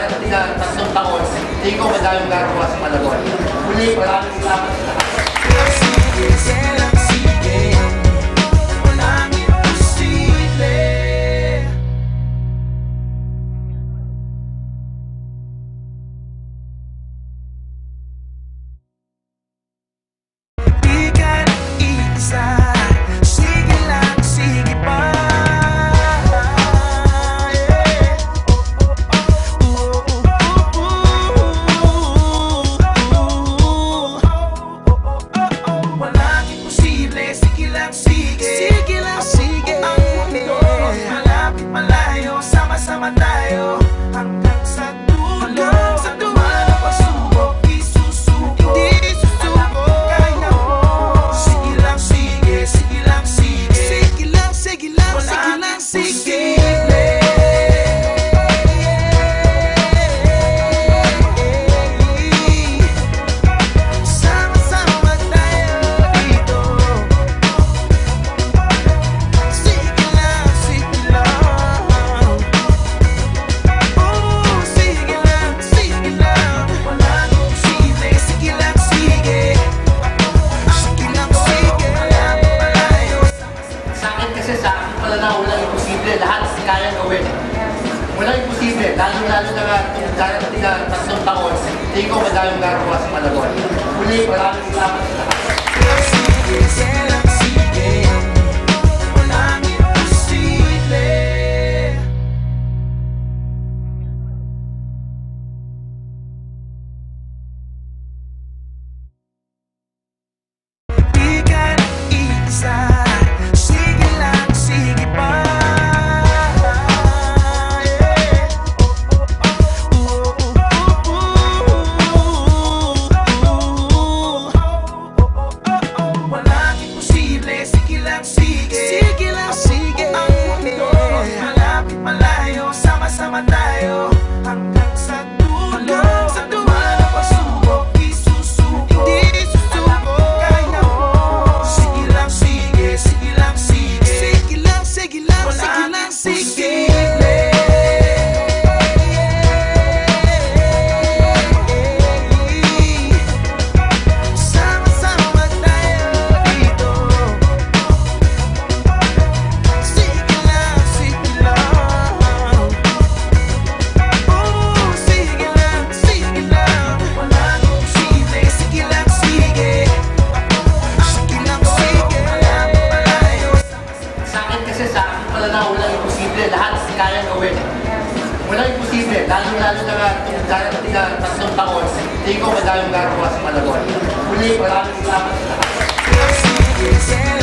darating na 3 taon, hindi ko madaming gagawa sa Palawan. Muli, maraming salamat sa lahat. Walang imposible, lalo-lalo na nga itong darating na 3 taon, hindi ko madaming gagawa sa Palawan. Muli, maraming salamat sa lahat. Walang imposible, lalo-lalo na nga itong darating na 3 taon, hindi ko madaming gagawa sa Palawan. Muli, maraming salamat sa lahat.